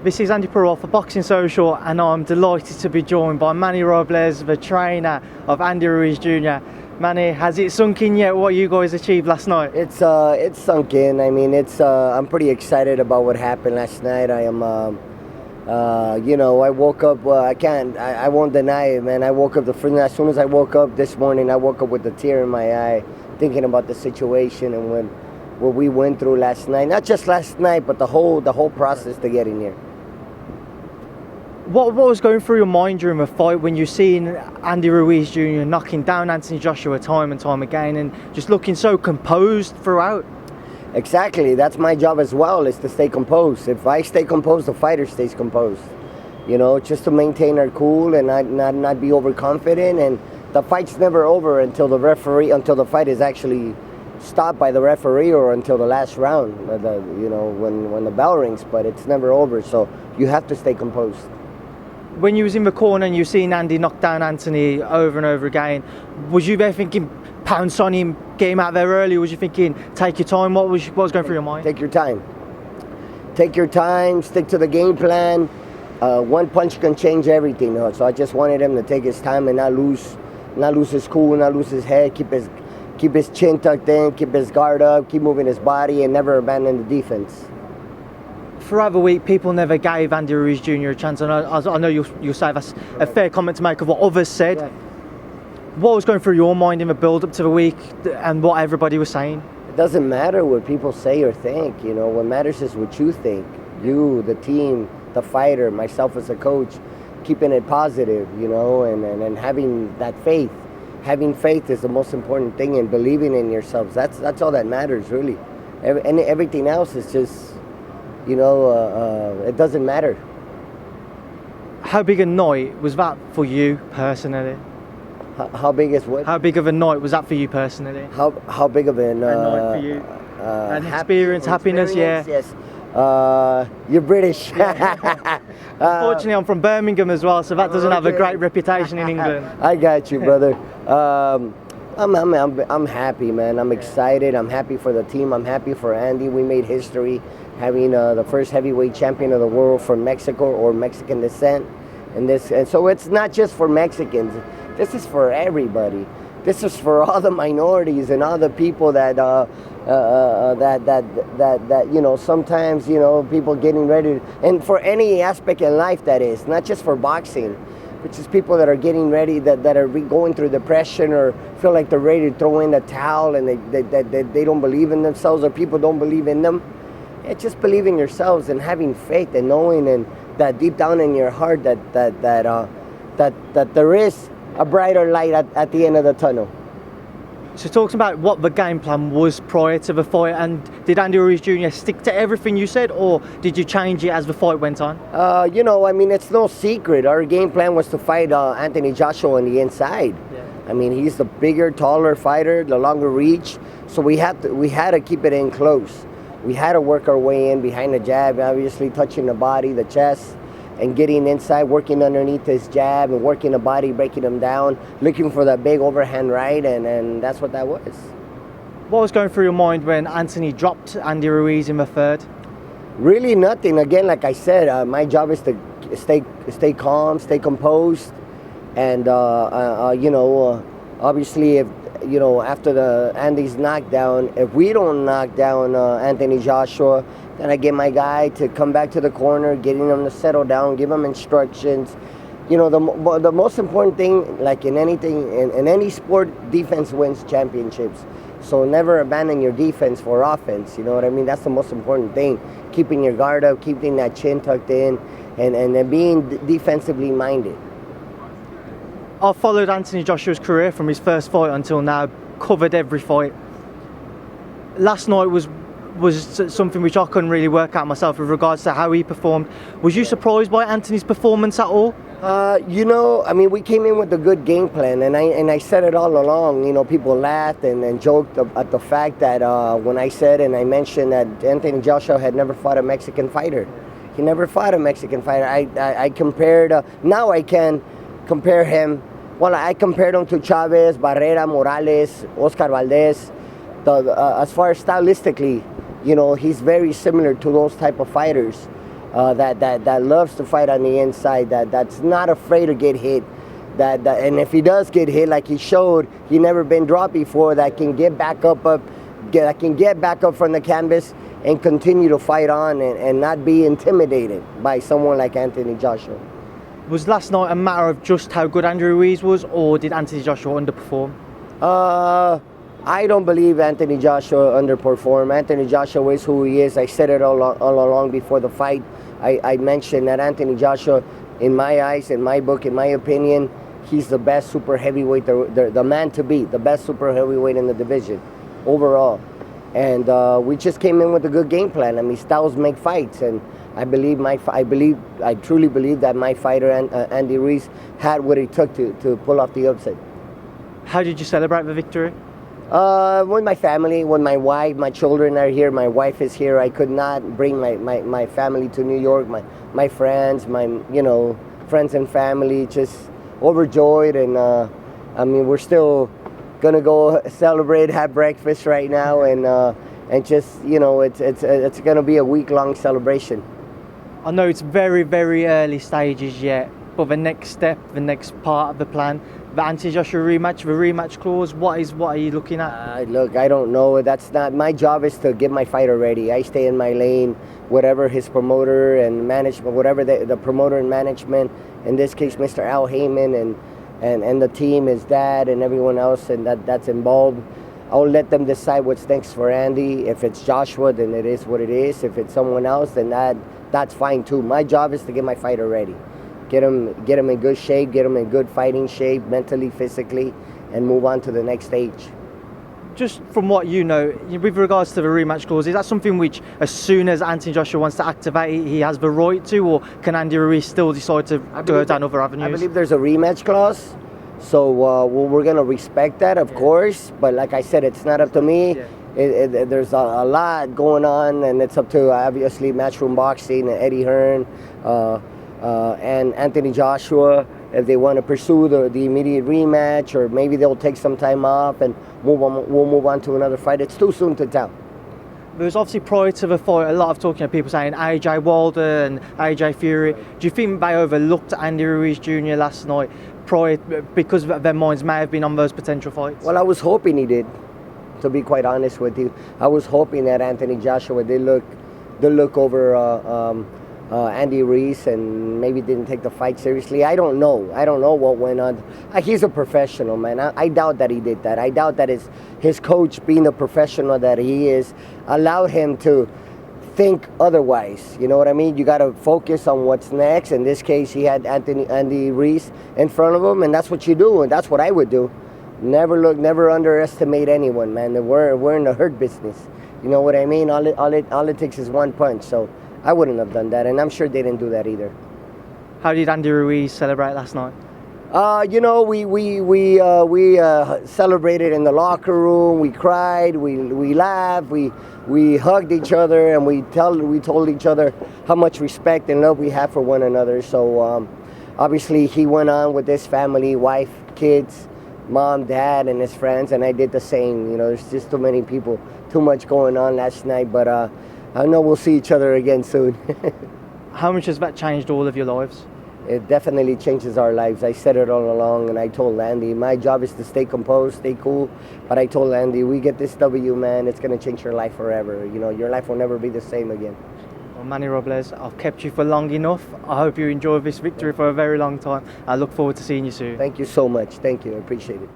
This is Andy Perrault for Boxing Social, and I'm delighted to be joined by Manny Robles, the trainer of Andy Ruiz Jr. Manny, has it sunk in yet what you guys achieved last night? It's sunk in. I mean, I'm pretty excited about what happened last night. I am, I woke up. I won't deny it, man. I woke up as soon as I woke up this morning, I woke up with a tear in my eye, thinking about the situation and what we went through last night. Not just last night, but the whole process to getting here. What was going through your mind during the fight when you're seeing Andy Ruiz Jr. knocking down Anthony Joshua time and time again and just looking so composed throughout? Exactly. That's my job as well, is to stay composed. If I stay composed, the fighter stays composed. You know, just to maintain our cool and not be overconfident. And the fight's never over until the fight is actually stopped by the referee, or until the last round, when the bell rings. But it's never over, so you have to stay composed. When you was in the corner and you seen Andy knock down Anthony over and over again, was you there thinking pounce on him, get him out there early? Was you thinking take your time? What was going through your mind? Take your time. Take your time. Stick to the game plan. One punch can change everything. So I just wanted him to take his time and not lose his cool, not lose his head. Keep his chin tucked in. Keep his guard up. Keep moving his body, and never abandon the defense. Throughout the week, people never gave Andy Ruiz Jr. a chance. I know you'll say that's a fair comment to make of what others said. Yeah. What was going through your mind in the build-up to the week and what everybody was saying? It doesn't matter what people say or think. You know, what matters is what you think. You, the team, the fighter, myself as a coach, keeping it positive, and having that faith. Having faith is the most important thing, and believing in yourselves. That's all that matters, really. Everything else is just, it doesn't matter. How big a night was that for you personally? How big is what? How big of a night was that for you personally? How big of a night for you? An experience, happiness, yeah. Yes. You're British. Unfortunately, I'm from Birmingham as well, so that doesn't have a great reputation in England. I got you, brother. I'm happy, man. I'm excited. I'm happy for the team. I'm happy for Andy. We made history having the first heavyweight champion of the world from Mexico or Mexican descent. And so it's not just for Mexicans. This is for everybody. This is for all the minorities and all the people that sometimes people getting ready and for any aspect in life, that is not just for boxing, which is people that are getting ready, that are going through depression or feel like they're ready to throw in the towel, and they don't believe in themselves, or people don't believe in them. It's just believing yourselves and having faith and knowing, and that deep down in your heart that there is a brighter light at the end of the tunnel. So talking about what the game plan was prior to the fight, and did Andy Ruiz Jr. stick to everything you said, or did you change it as the fight went on? It's no secret. Our game plan was to fight Anthony Joshua on the inside. Yeah. I mean, he's the bigger, taller fighter, the longer reach. So we had to keep it in close. We had to work our way in behind the jab, obviously touching the body, the chest, and getting inside, working underneath his jab and working the body, breaking him down, looking for that big overhand right, and that's what that was. What was going through your mind when Anthony dropped Andy Ruiz in the third? Really nothing. Again, like I said, my job is to stay calm, stay composed, and obviously, if after Andy's knockdown, if we don't knock down Anthony Joshua, then I get my guy to come back to the corner, getting him to settle down, give him instructions. The most important thing, like in anything, in any sport, defense wins championships. So never abandon your defense for offense. You know what I mean? That's the most important thing. Keeping your guard up, keeping that chin tucked in, and being defensively minded. I've followed Anthony Joshua's career from his first fight until now, covered every fight. Last night was something which I couldn't really work out myself with regards to how he performed. Was you surprised by Anthony's performance at all? We came in with a good game plan, and I said it all along. People laughed and joked at the fact that when I said and I mentioned that Anthony Joshua had never fought a Mexican fighter. He never fought a Mexican fighter. I compared, now I can compare him. Well, I compared him to Chavez, Barrera, Morales, Oscar Valdez. As far as stylistically, he's very similar to those type of fighters. that loves to fight on the inside, that's not afraid to get hit. And if he does get hit, like he showed, he never been dropped before. That can get back up, that can get back up from the canvas and continue to fight on and not be intimidated by someone like Anthony Joshua. Was last night a matter of just how good Andy Ruiz was, or did Anthony Joshua underperform? I don't believe Anthony Joshua underperformed. Anthony Joshua is who he is. I said it all along before the fight. I mentioned that Anthony Joshua, in my eyes, in my book, in my opinion, he's the best super heavyweight, the man to beat, the best super heavyweight in the division overall. And we just came in with a good game plan. I mean, styles make fights, and I truly believe that my fighter, Andy Ruiz, had what it took to pull off the upset. How did you celebrate the victory? With my family, with my wife, my children are here, my wife is here. I could not bring my family to New York, my friends, friends and family, just overjoyed. And I mean, we're still gonna go celebrate, have breakfast right now, and just, it's gonna be a week-long celebration. I know it's very, very early stages yet, but the next step, the next part of the plan, the Anthony Joshua rematch, the rematch clause, what are you looking at? Look, I don't know. That's not my job. Is to get my fighter ready. I stay in my lane, whatever his promoter and management, whatever the promoter and management, in this case, Mr. Al Heyman and the team, his dad and everyone else, and that's involved. I'll let them decide what's next for Andy. If it's Joshua, then it is what it is. If it's someone else, then that's fine too. My job is to get my fighter ready. Get him in good shape, get him in good fighting shape, mentally, physically, and move on to the next stage. Just from what you know, with regards to the rematch clause, is that something which, as soon as Anthony Joshua wants to activate, he has the right to, or can Andy Ruiz still decide to go down other avenues? I believe there's a rematch clause, so we're going to respect that, of course, but like I said, it's not up to me. Yeah. There's a lot going on, and it's up to, obviously, Matchroom Boxing and Eddie Hearn, and Anthony Joshua, if they want to pursue the immediate rematch, or maybe they'll take some time off and we'll move on to another fight. It's too soon to tell. There was obviously, prior to the fight, a lot of talking of people saying AJ Wilder and AJ Fury. Do you think they overlooked Andy Ruiz Jr. last night because their minds may have been on those potential fights? Well, I was hoping he did, to be quite honest with you. I was hoping that Anthony Joshua did look over Andy Ruiz and maybe didn't take the fight seriously. I don't know what went on. He's a professional, man. I doubt that he did that. I doubt that his coach, being the professional that he is, allowed him to think otherwise. You know what I mean? You got to focus on what's next. In this case, he had Andy Ruiz in front of him, and that's what you do, and that's what I would do. Never underestimate anyone, man. We're in the hurt business. You know what I mean? All it takes is one punch. So I wouldn't have done that, and I'm sure they didn't do that either. How did Andy Ruiz celebrate last night? We celebrated in the locker room. We cried, we laughed, we hugged each other, and we told each other how much respect and love we have for one another. So obviously he went on with his family, wife, kids, mom, dad, and his friends, and I did the same. There's just too many people, too much going on last night, but I know we'll see each other again soon. How much has that changed all of your lives? It definitely changes our lives. I said it all along, and I told Andy, my job is to stay composed, stay cool. But I told Andy, we get this W, man, it's going to change your life forever. Your life will never be the same again. Well, Manny Robles, I've kept you for long enough. I hope you enjoy this victory for a very long time. I look forward to seeing you soon. Thank you so much. Thank you. I appreciate it.